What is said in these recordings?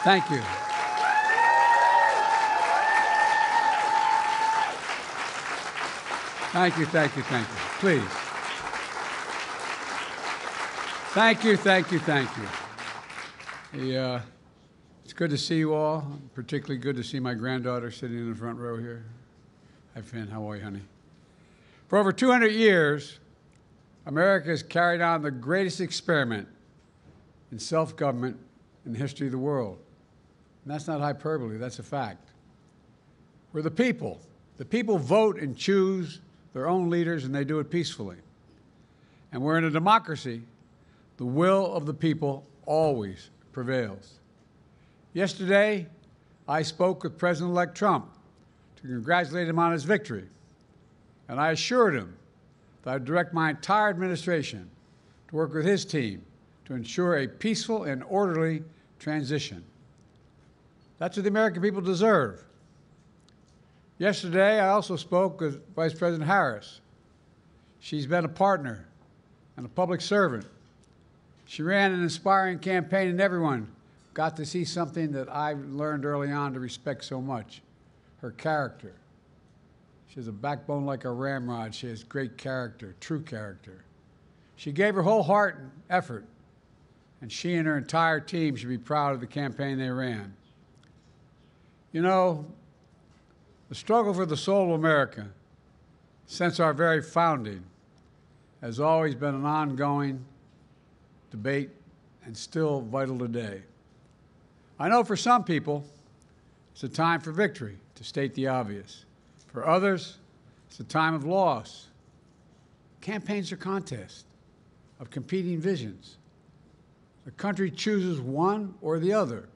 Thank you. Thank you, thank you, thank you. Please. Thank you, thank you, thank you. It's good to see you all. Particularly good to see my granddaughter sitting in the front row here. Hi, Finn. How are you, honey? For over 200 years, America has carried on the greatest experiment in self-government in the history of the world. And that's not hyperbole, that's a fact. We're the people. The people vote and choose their own leaders, and they do it peacefully. And we're in a democracy. The will of the people always prevails. Yesterday, I spoke with President-elect Trump to congratulate him on his victory. And I assured him that I'd direct my entire administration to work with his team to ensure a peaceful and orderly transition. That's what the American people deserve. Yesterday, I also spoke with Vice President Harris. She's been a partner and a public servant. She ran an inspiring campaign, and everyone got to see something that I learned early on to respect so much, her character. She has a backbone like a ramrod. She has great character, true character. She gave her whole heart and effort, and she and her entire team should be proud of the campaign they ran. You know, the struggle for the soul of America, since our very founding, has always been an ongoing debate and still vital today. I know for some people, it's a time for victory, to state the obvious. For others, it's a time of loss. Campaigns are contests of competing visions. The country chooses one or the other.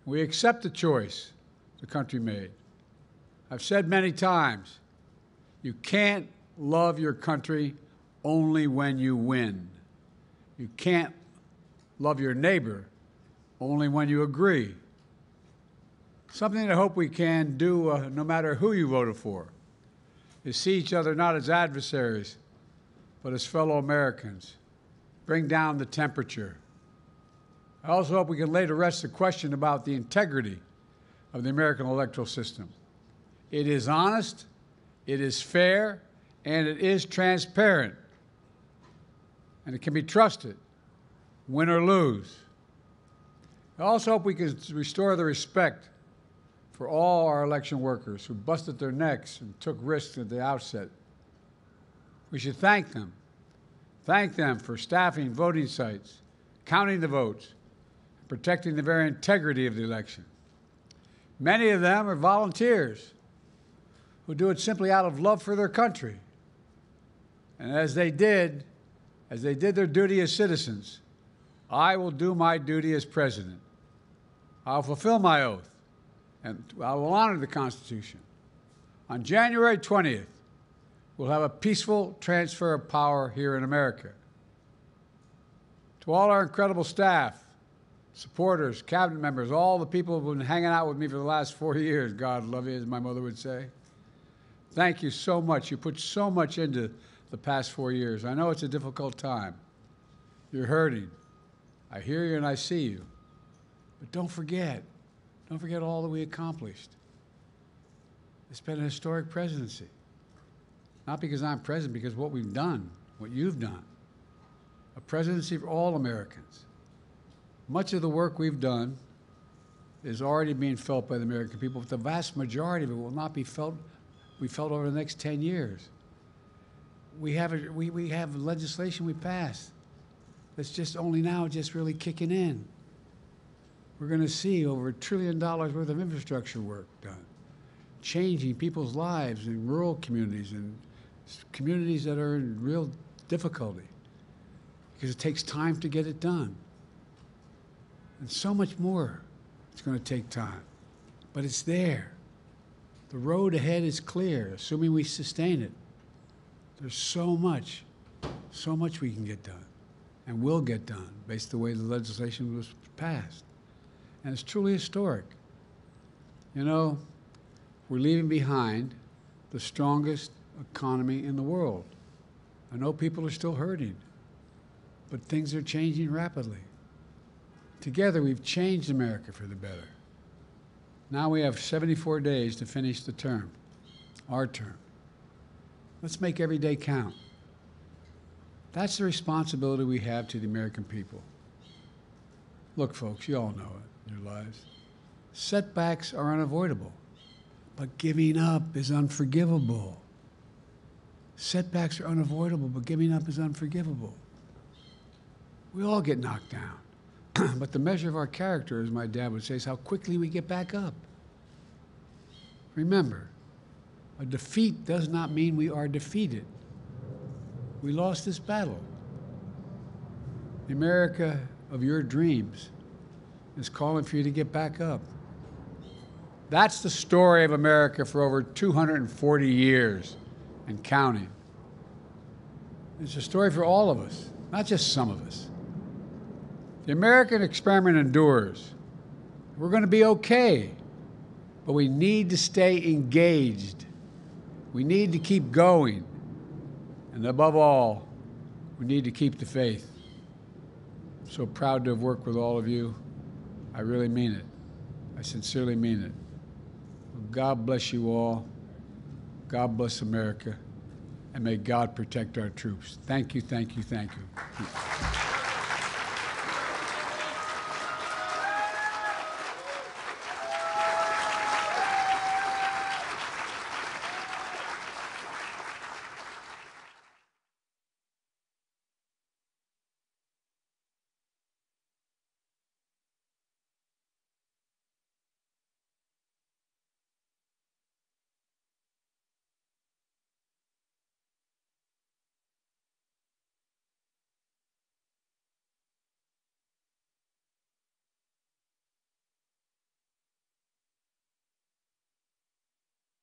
We accept the choice the country made. I've said many times, you can't love your country only when you win. You can't love your neighbor only when you agree. Something I hope we can do, no matter who you voted for, is see each other not as adversaries, but as fellow Americans. Bring down the temperature. I also hope we can lay to rest the question about the integrity of the American electoral system. It is honest, it is fair, and it is transparent. And it can be trusted, win or lose. I also hope we can restore the respect for all our election workers who busted their necks and took risks at the outset. We should thank them. Thank them for staffing voting sites, counting the votes, and protecting the very integrity of the election. Many of them are volunteers who do it simply out of love for their country. And as they did their duty as citizens, I will do my duty as president. I'll fulfill my oath, and I will honor the Constitution. On January 20th, we'll have a peaceful transfer of power here in America. To all our incredible staff, supporters, cabinet members, all the people who've been hanging out with me for the last 4 years, God love you, as my mother would say, thank you so much. You put so much into the past 4 years. I know it's a difficult time. You're hurting. I hear you and I see you. But don't forget all that we accomplished. It's been a historic presidency. Not because I'm president, because what we've done, what you've done. A presidency for all Americans. Much of the work we've done is already being felt by the American people, but the vast majority of it will not be felt over the next 10 years. We have legislation we passed that's just only now just really kicking in. We're going to see over $1 trillion worth of infrastructure work done, changing people's lives in rural communities and communities that are in real difficulty, because it takes time to get it done. And so much more it's going to take time, but it's there. The road ahead is clear, assuming we sustain it. There's so much we can get done and will get done based on the way the legislation was passed. And it's truly historic. You know, we're leaving behind the strongest economy in the world. I know people are still hurting, but things are changing rapidly. Together, we've changed America for the better. Now we have 74 days to finish the term, our term. Let's make every day count. That's the responsibility we have to the American people. Look, folks, you all know it in your lives. Setbacks are unavoidable, but giving up is unforgivable. Setbacks are unavoidable, but giving up is unforgivable. We all get knocked down, but the measure of our character, as my dad would say, is how quickly we get back up. Remember, a defeat does not mean we are defeated. We lost this battle. The America of your dreams is calling for you to get back up. That's the story of America for over 240 years and counting. It's a story for all of us, not just some of us. The American experiment endures. We're going to be okay, but we need to stay engaged. We need to keep going. And above all, we need to keep the faith. I'm so proud to have worked with all of you. I really mean it. I sincerely mean it. God bless you all. God bless America. And may God protect our troops. Thank you, thank you, thank you.